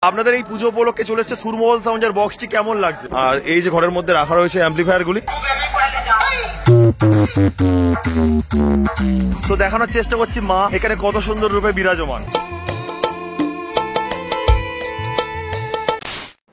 আপনাদের এই পুজো উপলক্ষে চলে এসেছে সুরমহল সাউন্ডের বক্সটি কেমন লাগছে? আর এই যে ঘরের মধ্যে রাখা রয়েছে অ্যাম্পলিফায়ার গুলি, তো দেখানোর চেষ্টা করছি মা এখানে কত সুন্দর রূপে বিরাজমান।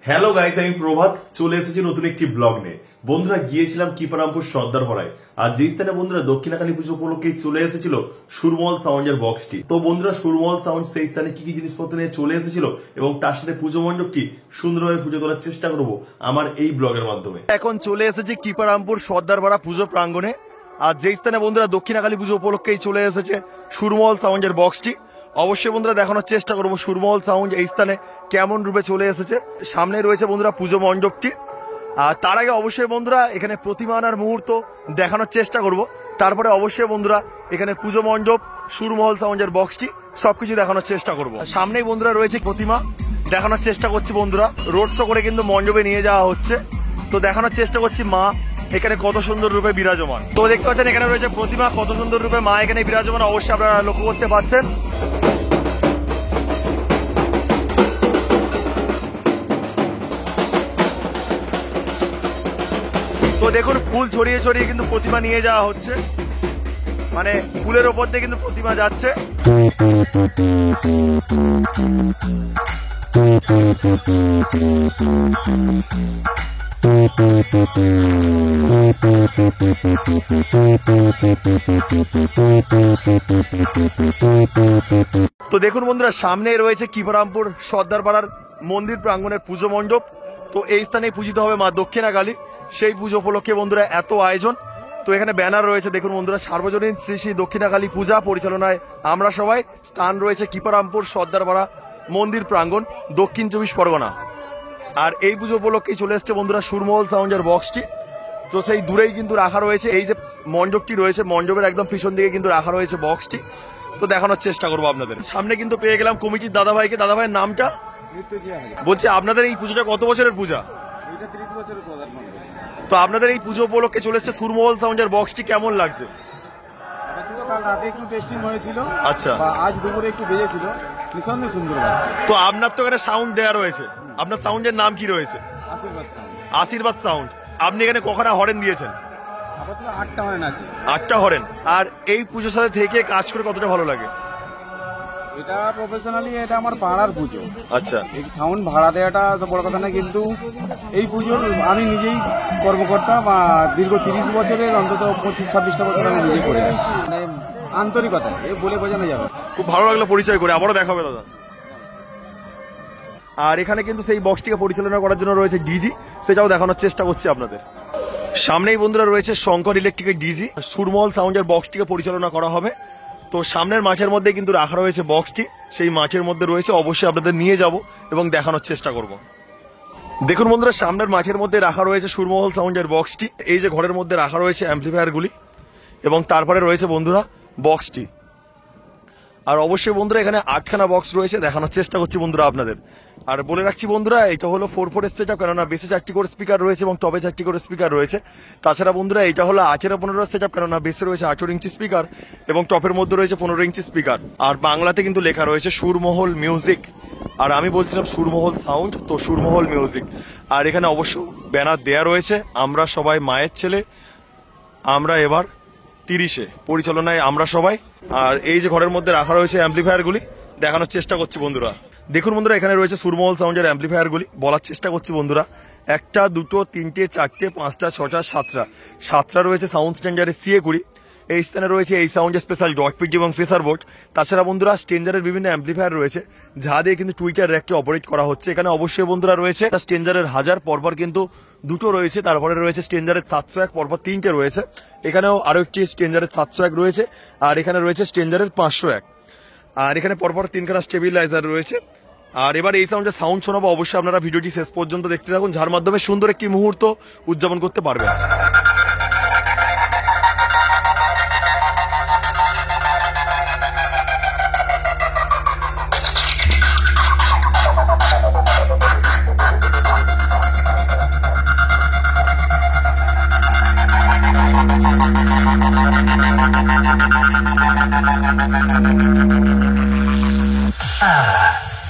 হ্যালো গাইস, আমি প্রভাত চলে এসেছি নতুন একটি ব্লগ নিয়ে। বন্ধুরা গিয়েছিলাম কিপারামপুর সর্দার পাড়ায়, আর যে স্থানে বন্ধুরা দক্ষিণাকালী পুজো উপলক্ষে চলে এসেছিল সুরমহল সাউন্ডের বক্সটি। তো বন্ধুরা সুরমহল সাউন্ড সেই স্থানে কি কি জিনিসপত্র নিয়ে চলে এসেছিল এবং তার সাথে পুজো মণ্ডপটি সুন্দরভাবে পুজো করার চেষ্টা করবো আমার এই ব্লগের মাধ্যমে। এখন চলে এসেছি কিপারামপুর সর্দার পাড়া পুজো প্রাঙ্গণে, আর যে স্থানে বন্ধুরা দক্ষিণাকালী পুজো উপলক্ষেই চলে এসেছে সুরমহল সাউন্ডের বক্সটি। অবশ্যই বন্ধুরা দেখানোর চেষ্টা করবো সুরমহল সাউন্ড এই স্থানে কেমন রূপে চলে এসেছে। সামনে রয়েছে বন্ধুরা পুজো মণ্ডপটি, আর তার আগে অবশ্যই বন্ধুরা এখানে প্রতিমা আনার মুহূর্ত দেখানোর চেষ্টা করব। তারপরে অবশ্যই বন্ধুরা এখানে পুজো মণ্ডপ, সুরমহল সাউন্ডের বক্সটি সবকিছু দেখানোর চেষ্টা করব। সামনেই বন্ধুরা রয়েছে প্রতিমা, দেখানোর চেষ্টা করছি বন্ধুরা। রোড শো করে কিন্তু মণ্ডপে নিয়ে যাওয়া হচ্ছে, তো দেখানোর চেষ্টা করছি মা এখানে কত সুন্দর রূপে বিরাজমান। তো দেখতে পাচ্ছেন এখানে রয়েছে প্রতিমা, কত সুন্দর রূপে মা এখানে বিরাজমান অবশ্যই আপনারা লক্ষ্য করতে পারছেন। তো দেখুন ফুল ছড়িয়ে ছড়িয়ে কিন্তু প্রতিমা নিয়ে যাওয়া হচ্ছে, মানে ফুলের ওপর দিয়ে কিন্তু প্রতিমা যাচ্ছে। তো দেখুন বন্ধুরা সামনে রয়েছে কিপারামপুর সর্দার পাড়ার মন্দির প্রাঙ্গণের পুজো মণ্ডপ। তো এই স্থানে পূজিত হবে মা দক্ষিণাকালী, সেই পুজো উপলক্ষে বন্ধুরা এত আয়োজন। তো এখানে ব্যানার রয়েছে দেখুন বন্ধুরা, সার্বজনীন শ্রী শ্রী দক্ষিণাকালী পূজা পরিচালনায় আমরা সবাই। স্থান রয়েছে কিপারামপুর সর্দারপাড়া মন্দির প্রাঙ্গণ, দক্ষিণ 24 পরগনা। আর এই পুজো উপলক্ষেই চলে এসছে বন্ধুরা সুরমহল সাউন্ডের বক্সটি। তো সেই দূরেই কিন্তু রাখা রয়েছে এই যে মণ্ডপটি রয়েছে, মণ্ডপের একদম পিছন দিকে কিন্তু রাখা রয়েছে বক্সটি। তো দেখানোর চেষ্টা করবো আপনাদের। সামনে কিন্তু পেয়ে গেলাম কমিটির দাদাভাইকে। দাদাভাইয়ের নামটা বলছি, আপনাদের এই পুজোটা কত বছরের পূজা? তো আপনাদের এই পুজো উপলক্ষে চলে এসছে সুরমহল সাউন্ডের বক্সটি কেমন লাগছে? কাল রাতে একটু টেস্টিং হয়েছিল, আচ্ছা, আজ দুপুরে একটু বেজেছিল, নিঃসন্দেহে সুন্দর। তো আপনার তো এখানে সাউন্ড দেওয়া রয়েছে, আপনার সাউন্ডের নাম কি রয়েছে? আশীর্বাদ সাউন্ড। আপনি এখানে কখনো হরেন দিয়েছেন? 8টা হরেন আছে। 8টা হরেন। আর এই পুজোর সাথে থেকে কাজ করে কতটা ভালো লাগে? এটা প্রফেশনালি এটা আমার পাড়ার পুজো। আচ্ছা, এই সাউন্ড ভাড়া দেওয়াটা তো বড় কথা না, কিন্তু এই পুজোর আমি নিজেই কর্মকর্তা, বা দীর্ঘ 30 বছরের অন্তত 25-26টা বছর আমি নিজেই করে আসি। মানে আন্তরিকতা এ বলে বোঝানো যাবে। খুব ভালো লাগলো পরিচয় করে, আবারও দেখা হবে দাদা। আর এখানে কিন্তু সেই বক্সটিকে পরিচালনা করার জন্য রয়েছে ডিজি, সেটাও দেখানোর চেষ্টা করছি আপনাদের। সামনেই বন্ধুরা রয়েছে শঙ্কর ইলেকট্রিকের ডিজি, সুরমহল সাউন্ডের বক্সটিকে পরিচালনা করা হবে। তো সামনের মাঠের মধ্যে কিন্তু রাখা রয়েছে বক্সটি, সেই মাঠের মধ্যে রয়েছে, অবশ্যই আপনাদের নিয়ে যাব এবং দেখানোর চেষ্টা করব। দেখুন বন্ধুরা সামনের মাঠের মধ্যে রাখা রয়েছে সুরমহল সাউন্ডের বক্সটি। এই যে ঘরের মধ্যে রাখা রয়েছে অ্যাম্পলিফায়ারগুলি এবং তারপরে রয়েছে বন্ধুরা বক্সটি। আর অবশ্যই বন্ধুরা এখানে 8খানা বক্স রয়েছে, দেখানোর চেষ্টা করছি বন্ধুরা আপনাদের। আর বলে রাখছি বন্ধুরা এটা হলো 4/4 সেটআপ, কেননা বেসে 4টি করে স্পিকার রয়েছে এবং টপে 4টি করে স্পিকার রয়েছে। তাছাড়া বন্ধুরা এটা হলো 18/15 সেটআপ, কেননা বেসে রয়েছে 18 ইঞ্চি স্পিকার এবং টপের মধ্যে রয়েছে 15 ইঞ্চি স্পিকার। আর বাংলাতে কিন্তু লেখা রয়েছে সুরমহল মিউজিক, আর আমি বলছিলাম সুরমহল সাউন্ড, তো সুরমহল মিউজিক। আর এখানে অবশ্য ব্যানার দেয়া রয়েছে আমরা সবাই মায়ের ছেলে, আমরা এবার 30-এ পরিচালনায় আমরা সবাই। আর এই যে ঘরের মধ্যে রাখা রয়েছে অ্যাম্পলিফায়ারগুলি, দেখানোর চেষ্টা করছি বন্ধুরা। দেখুন বন্ধুরা এখানে রয়েছে সুরমহল সাউন্ডের অ্যাম্পলিফায়ারগুলি, বলার চেষ্টা করছি বন্ধুরা। 1টা 2টো 3টে 4টে 5টা 6টা 7টা রয়েছে সাউন্ড স্ট্যান্ডার্ডের CA20। এই স্থানে রয়েছে এই সাউন্ডের স্পেশাল ডট পিটি এবং প্রেসার বোর্ড। তাছাড়া বন্ধুরা স্ট্যান্ডার্ডের বিভিন্ন অ্যাম্পলিফায়ার রয়েছে, যা দিয়ে কিন্তু টুইটার র্যাককে অপারেট করা হচ্ছে। এখানে অবশ্যই বন্ধুরা রয়েছে স্ট্যান্ডার্ডের 1000 পরপর কিন্তু 2টো রয়েছে, তারপরে রয়েছে স্ট্যান্ডার্ডের 701 পরপর 3টে রয়েছে। এখানেও আরো একটি স্ট্যান্ডার্ডের 701 রয়েছে, আর এখানে রয়েছে স্ট্যান্ডার্ডের 501। আর এখানে পরপর 3খানা স্টেবিলাইজার রয়েছে। আর এবার এই সাউন্ডের সাউন্ড শোনাবো, অবশ্যই আপনারা ভিডিওটি শেষ পর্যন্ত দেখতে থাকুন, যার মাধ্যমে সুন্দর একটি মুহূর্ত উদযাপন করতে পারবেন।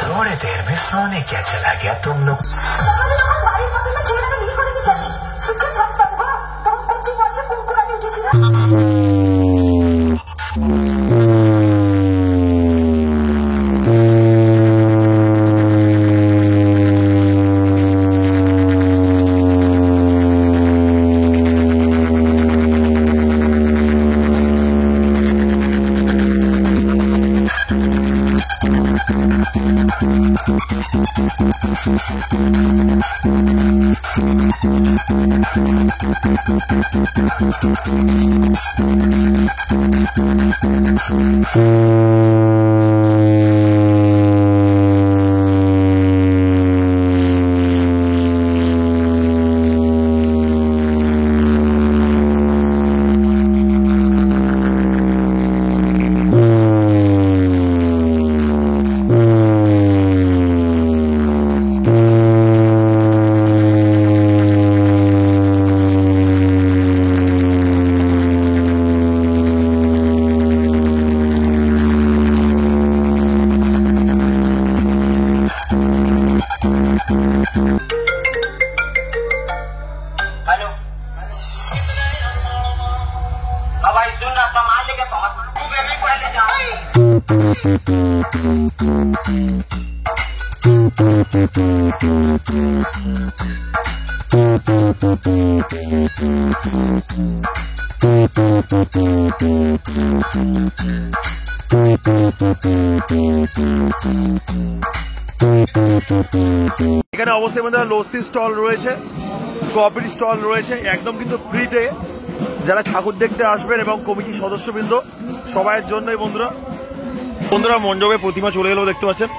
थोड़ी देर में सोने क्या चला गया तुम लोग? हेलो हाँ भाई सुन रहा सामान लेके पहुंच तू बेबी पहले जा এখানে অবশ্যই বন্ধুরা লস্যি স্টল রয়েছে, কফির স্টল রয়েছে, একদম কিন্তু ফ্রিতে যারা ঠাকুর দেখতে আসবেন এবং কমিটির সদস্যবৃন্দ সবাইয়ের জন্যই বন্ধুরা মণ্ডপে প্রতিমা চলে গেলেও দেখতে পাচ্ছেন।